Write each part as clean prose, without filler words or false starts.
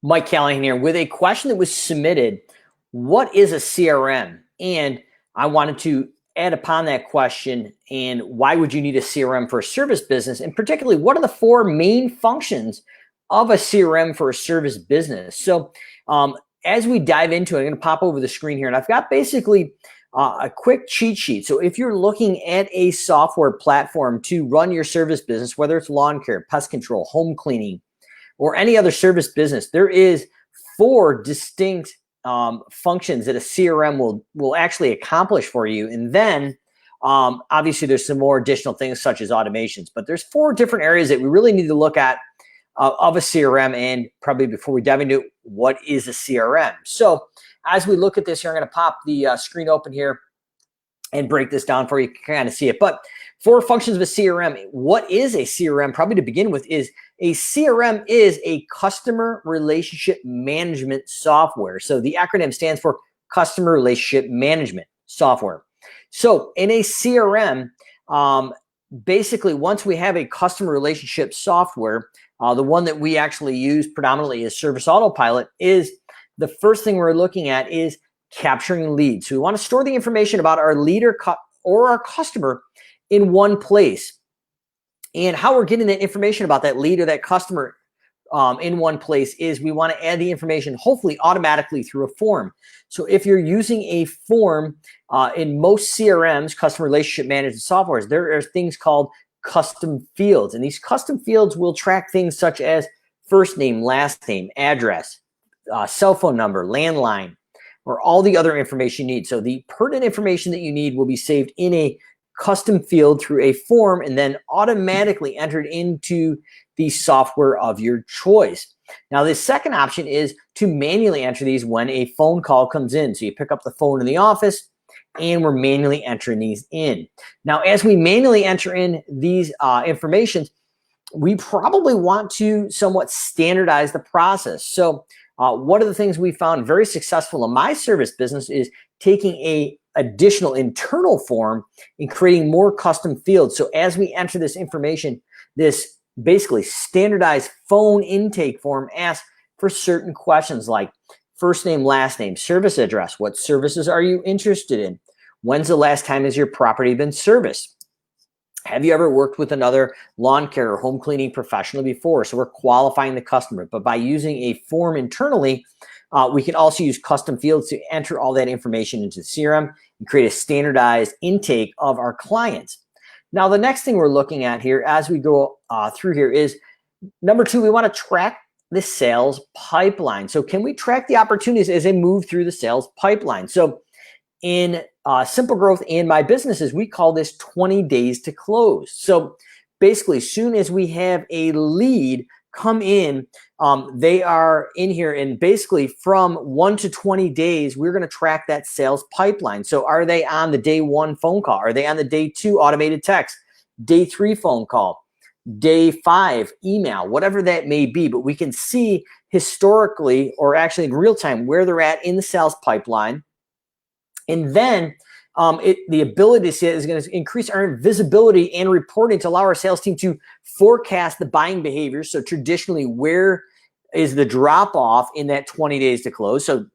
Mike Callahan here with a question that was submitted. What is a CRM? And I wanted to add upon that question, and why would you need a CRM for a service business? And particularly, what are the four main functions of a CRM for a service business? So as we dive into it, I'm going to pop over the screen here, and I've got basically a quick cheat sheet. So if you're looking at a software platform to run your service business, whether it's lawn care, pest control, home cleaning, or any other service business, there is four distinct functions that a CRM will actually accomplish for you. And then obviously there's some more additional things such as automations, but there's four different areas that we really need to look at of a CRM. And probably before we dive into what is a CRM. So as we look at this here, I'm going to pop the screen open here and break this down for you. You can kind of see it. But four functions of a CRM. What is a CRM? Probably to begin with is a CRM is a customer relationship management software. So the acronym stands for customer relationship management software. So in a CRM, basically once we have a customer relationship software, the one that we actually use predominantly is Service Autopilot, is the first thing we're looking at is capturing leads. So we want to store the information about our lead or our customer in one place. And how we're getting that information about that lead or that customer in one place is we want to add the information hopefully automatically through a form. So if you're using a form in most CRMs, customer relationship management softwares, there are things called custom fields. And these custom fields will track things such as first name, last name, address, cell phone number, landline, or all the other information you need. So the pertinent information that you need will be saved in a custom field through a form and then automatically entered into the software of your choice. Now, the second option is to manually enter these when a phone call comes in. So you pick up the phone in the office and we're manually entering these in. Now, as we manually enter in these informations, we probably want to somewhat standardize the process. So one of the things we found very successful in my service business is taking a additional internal form and creating more custom fields. So as we enter this information, this basically standardized phone intake form asks for certain questions like first name, last name, service address. What services are you interested in? When's the last time has your property been serviced? Have you ever worked with another lawn care or home cleaning professional before? So we're qualifying the customer, but by using a form internally, we can also use custom fields to enter all that information into the CRM and create a standardized intake of our clients. Now, the next thing we're looking at here as we go through here is number two, we want to track the sales pipeline. So can we track the opportunities as they move through the sales pipeline? So in Simple Growth and my businesses, we call this 20 days to close. So basically, as soon as we have a lead come in, they are in here, and basically from 1 to 20 days, we're going to track that sales pipeline. So are they on the day one phone call? Are they on the day two automated text, day three phone call, day five email, whatever that may be? But we can see historically, or actually in real time, where they're at in the sales pipeline. And then the ability to see it is going to increase our visibility and reporting to allow our sales team to forecast the buying behavior. So traditionally, where is the drop off in that 20 days to close? So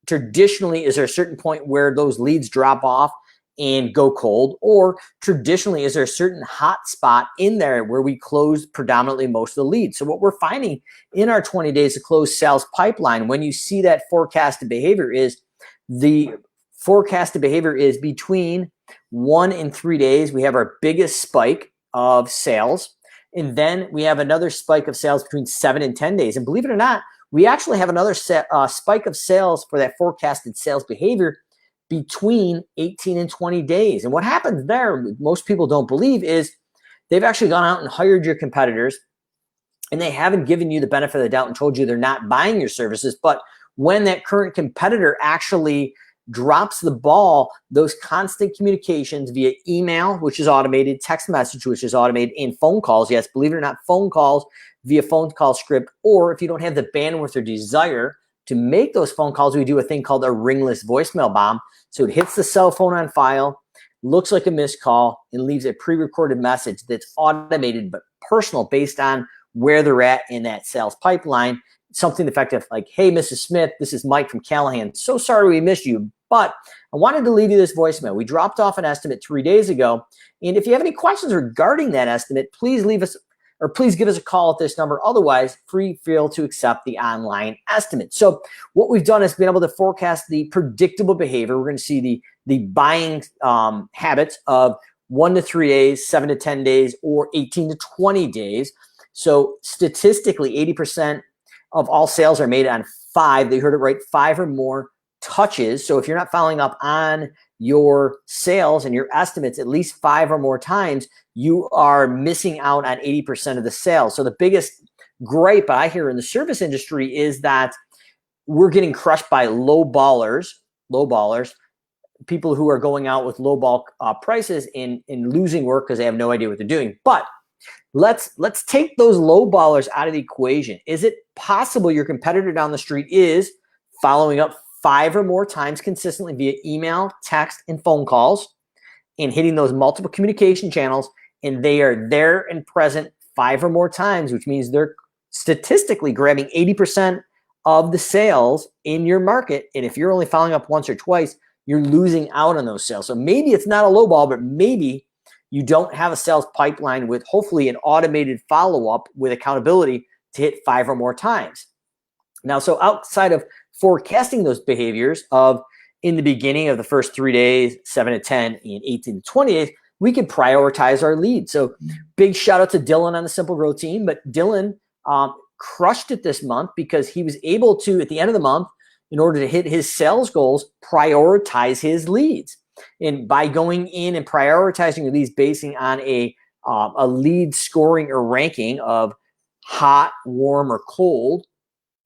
traditionally, is there a certain point where those leads drop off and go cold? Or traditionally, is there a certain hot spot in there where we close predominantly most of the leads? So what we're finding in our 20 days to close sales pipeline, when you see that forecasted behavior, is the forecasted behavior is between 1 and 3 days. We have our biggest spike of sales. And then we have another spike of sales between 7 and 10 days. And believe it or not, we actually have another spike of sales for that forecasted sales behavior between 18 and 20 days. And what happens there, most people don't believe, is they've actually gone out and hired your competitors, and they haven't given you the benefit of the doubt and told you they're not buying your services. But when that current competitor actually drops the ball, those constant communications via email, which is automated, text message, which is automated, and phone calls. Yes, believe it or not, phone calls via phone call script. Or if you don't have the bandwidth or desire to make those phone calls, we do a thing called a ringless voicemail bomb. So it hits the cell phone on file, looks like a missed call, and leaves a pre-recorded message that's automated but personal based on where they're at in that sales pipeline. something effective like, hey, Mrs. Smith, this is Mike from Callahan. So sorry we missed you, but I wanted to leave you this voicemail. We dropped off an estimate 3 days ago. And if you have any questions regarding that estimate, please leave us or please give us a call at this number. Otherwise, feel to accept the online estimate. So what we've done is been able to forecast the predictable behavior. We're going to see the buying habits of 1 to 3 days, 7 to 10 days, or 18 to 20 days. So statistically, 80% of all sales are made on 5. They heard it right, 5 or more touches. So if you're not following up on your sales and your estimates at least 5 or more times, you are missing out on 80% of the sales. So the biggest gripe I hear in the service industry is that we're getting crushed by low ballers, people who are going out with low ball prices and losing work because they have no idea what they're doing. But let's take those low ballers out of the equation. Is it possible your competitor down the street is following up 5 or more times consistently via email, text, and phone calls, and hitting those multiple communication channels, and they are there and present 5 or more times, which means they're statistically grabbing 80% of the sales in your market. And if you're only following up once or twice, you're losing out on those sales. So maybe it's not a low ball, but maybe you don't have a sales pipeline with hopefully an automated follow-up with accountability to hit 5 or more times. Now, so outside of forecasting those behaviors of in the beginning of the first 3 days, 7 to 10, and 18 to 20 days, we can prioritize our leads. So big shout out to Dylan on the Simple Growth team. But Dylan crushed it this month because he was able to, at the end of the month, in order to hit his sales goals, prioritize his leads. And by going in and prioritizing your leads basing on a lead scoring or ranking of hot, warm, or cold,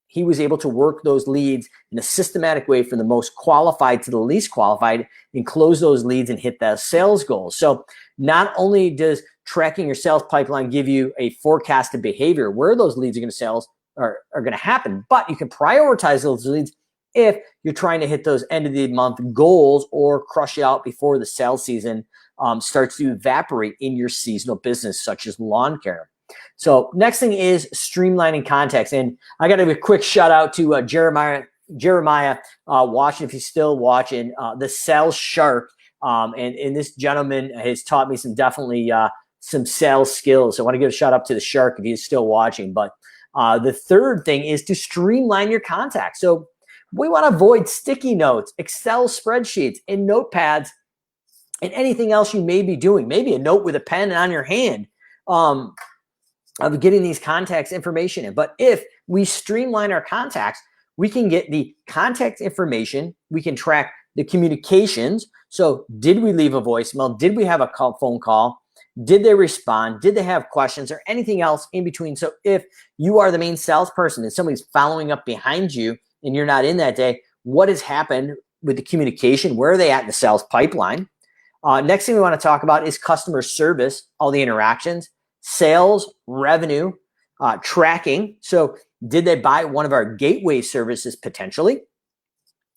he was able to work those leads in a systematic way from the most qualified to the least qualified and close those leads and hit that sales goal. So not only does tracking your sales pipeline give you a forecasted behavior where those leads are going to sales are going to happen, but you can prioritize those leads if you're trying to hit those end of the month goals or crush it out before the sales season starts to evaporate in your seasonal business, such as lawn care. So next thing is streamlining context. And I got to give a quick shout out to Jeremiah watching, if he's still watching, the sales shark. And this gentleman has taught me some sales skills. So I want to give a shout out to the shark if he's still watching. But the third thing is to streamline your contacts. So we want to avoid sticky notes, Excel spreadsheets, and notepads, and anything else you may be doing. Maybe a note with a pen on your hand of getting these contacts information in. But if we streamline our contacts, we can get the contact information. We can track the communications. So did we leave a voicemail? Did we have a phone call? Did they respond? Did they have questions or anything else in between? So if you are the main salesperson and somebody's following up behind you and you're not in that day, what has happened with the communication? Where are they at in the sales pipeline? Next thing we want to talk about is customer service, all the interactions, sales, revenue, tracking. So did they buy one of our gateway services potentially?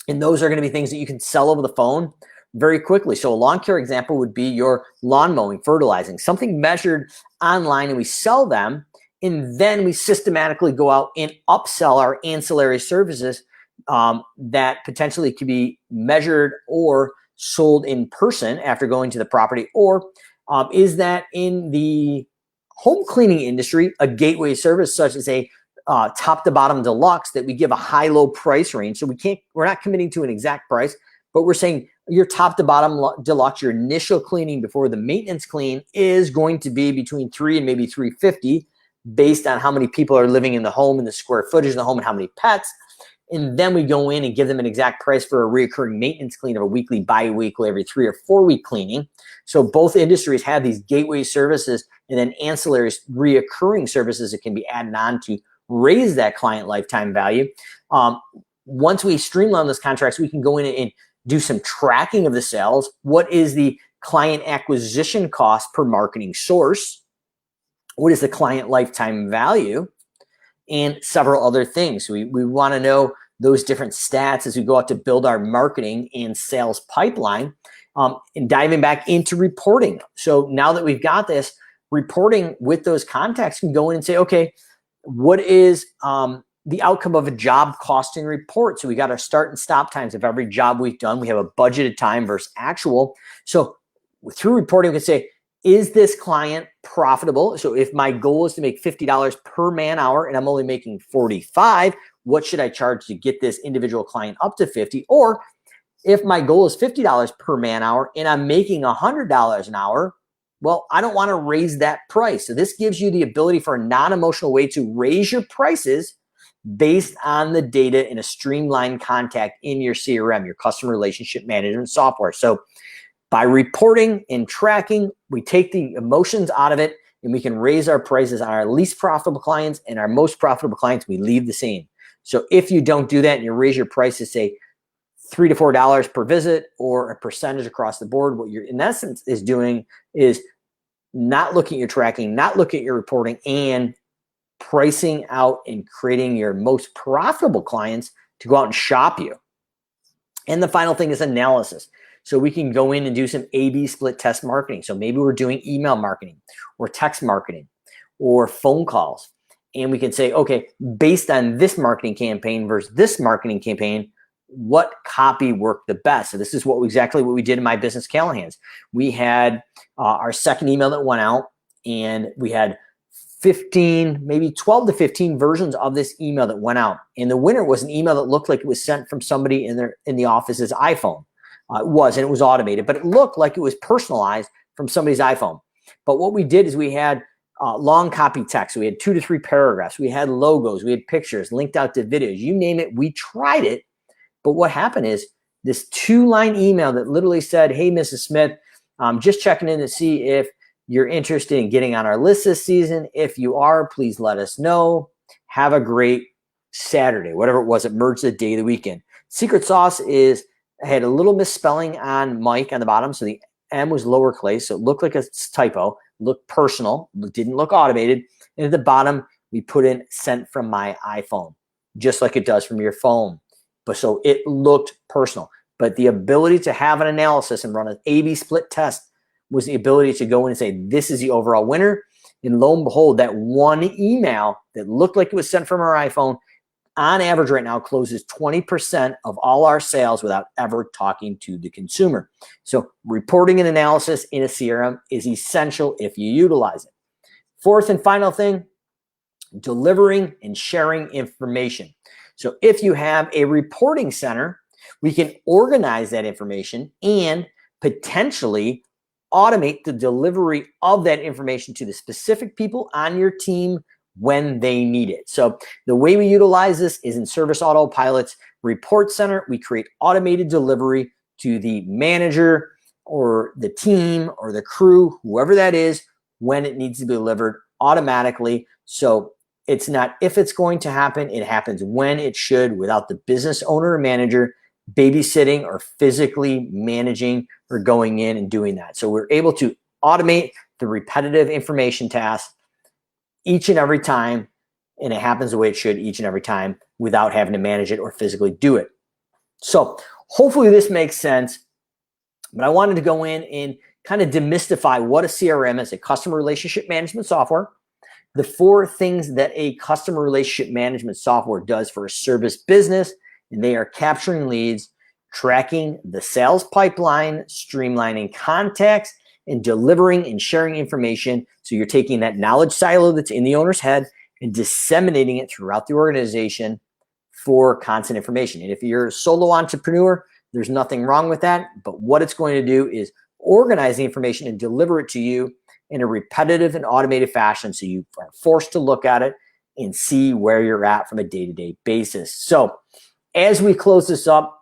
And those are going to be things that you can sell over the phone very quickly. So a lawn care example would be your lawn mowing, fertilizing, something measured online, and we sell them. And then we systematically go out and upsell our ancillary services that potentially could be measured or sold in person after going to the property. Or is that in the home cleaning industry, a gateway service such as a top to bottom deluxe that we give a high-low price range. So we're not committing to an exact price, but we're saying your top to bottom deluxe, your initial cleaning before the maintenance clean is going to be between $300 and maybe $350 based on how many people are living in the home and the square footage of the home and how many pets. And then we go in and give them an exact price for a recurring maintenance clean of a weekly, bi-weekly, every 3 or 4 week cleaning. So both industries have these gateway services and then ancillary reoccurring services that can be added on to raise that client lifetime value. Once we streamline those contracts, we can go in and do some tracking of the sales. What is the client acquisition cost per marketing source? What is the client lifetime value? And several other things. We want to know those different stats as we go out to build our marketing and sales pipeline, and diving back into reporting. So now that we've got this reporting with those contacts, can go in and say, okay, what is the outcome of a job costing report. So we got our start and stop times of every job we've done. We have a budgeted time versus actual. So through reporting, we can say, is this client profitable? So if my goal is to make $50 per man hour and I'm only making 45, what should I charge to get this individual client up to 50? Or if my goal is $50 per man hour and I'm making $100 an hour, well, I don't want to raise that price. So this gives you the ability for a non-emotional way to raise your prices based on the data in a streamlined contact in your CRM, your customer relationship management software. So by reporting and tracking, we take the emotions out of it and we can raise our prices on our least profitable clients, and our most profitable clients, we leave the same. So if you don't do that and you raise your prices, say $3 to $4 per visit or a percentage across the board, what you're in essence is doing is not looking at your tracking, not looking at your reporting, and pricing out and creating your most profitable clients to go out and shop you. And the final thing is analysis. So we can go in and do some A/B split test marketing. So maybe we're doing email marketing or text marketing or phone calls. And we can say, okay, based on this marketing campaign versus this marketing campaign, what copy worked the best? So this is exactly what we did in My Business Callahan's. We had our second email that went out, and we had 15, maybe 12 to 15 versions of this email that went out. And the winner was an email that looked like it was sent from somebody in the office's iPhone. It was automated, but it looked like it was personalized from somebody's iPhone. But what we did is we had long copy text. So we had 2 to 3 paragraphs. We had logos. We had pictures linked out to videos. You name it, we tried it. But what happened is this 2-line email that literally said, hey, Mrs. Smith, just checking in to see if you're interested in getting on our list this season. If you are, please let us know. Have a great Saturday, whatever it was. It merged the day of the weekend. Secret sauce is I had a little misspelling on Mike on the bottom. So the M was lowercase. So it looked like a typo, looked personal, didn't look automated. And at the bottom, we put in sent from my iPhone, just like it does from your phone. But so it looked personal. But the ability to have an analysis and run an A/B split test was the ability to go in and say, this is the overall winner. And lo and behold, that one email that looked like it was sent from our iPhone, on average right now, closes 20% of all our sales without ever talking to the consumer. So reporting and analysis in a CRM is essential if you utilize it. Fourth and final thing, delivering and sharing information. So if you have a reporting center, we can organize that information and potentially automate the delivery of that information to the specific people on your team when they need it. So the way we utilize this is in Service Autopilot's report center. We create automated delivery to the manager or the team or the crew, whoever that is, when it needs to be delivered automatically. So it's not if it's going to happen, it happens when it should, without the business owner or manager babysitting or physically managing or going in and doing that. So we're able to automate the repetitive information tasks each and every time, and it happens the way it should each and every time without having to manage it or physically do it. So hopefully this makes sense, but I wanted to go in and kind of demystify what a CRM is, a customer relationship management software, the 4 things that a customer relationship management software does for a service business, and they are capturing leads, tracking the sales pipeline, streamlining contacts, and delivering and sharing information. So you're taking that knowledge silo that's in the owner's head and disseminating it throughout the organization for constant information. And if you're a solo entrepreneur, there's nothing wrong with that. But what it's going to do is organize the information and deliver it to you in a repetitive and automated fashion. So you are forced to look at it and see where you're at from a day-to-day basis. So as we close this up,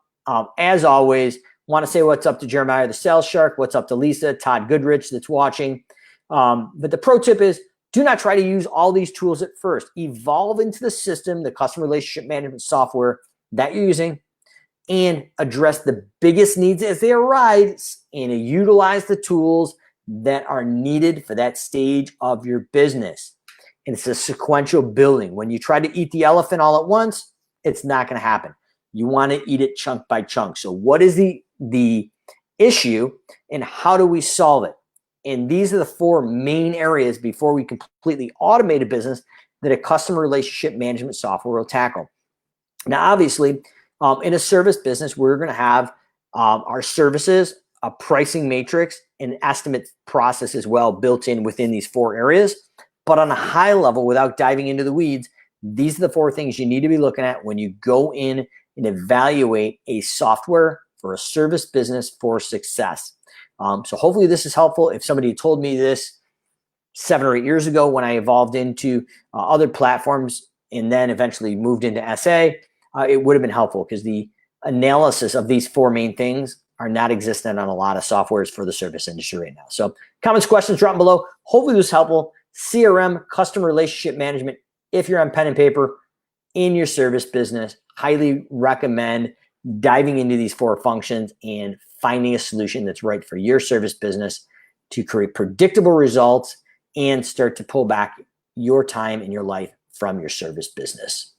as always, want to say what's up to Jeremiah, the sales shark, what's up to Lisa, Todd Goodrich that's watching. But the pro tip is do not try to use all these tools at first. Evolve into the system, the customer relationship management software that you're using, and address the biggest needs as they arise and utilize the tools that are needed for that stage of your business. And it's a sequential building. When you try to eat the elephant all at once, it's not going to happen. You want to eat it chunk by chunk. So what is the issue and how do we solve it? And these are the 4 main areas before we completely automate a business that a customer relationship management software will tackle. Now, obviously, in a service business, we're going to have our services, a pricing matrix, an estimate process as well built in within these 4 areas. But on a high level, without diving into the weeds, these are the 4 things you need to be looking at when you go in and evaluate a software for a service business for success. So hopefully this is helpful. If somebody told me this 7 or 8 years ago when I evolved into other platforms and then eventually moved into SA, it would have been helpful because the analysis of these 4 main things are not existent on a lot of softwares for the service industry right now. So comments, questions, drop them below. Hopefully this was helpful. CRM, customer relationship management, if you're on pen and paper in your service business, highly recommend diving into these 4 functions and finding a solution that's right for your service business to create predictable results and start to pull back your time and your life from your service business.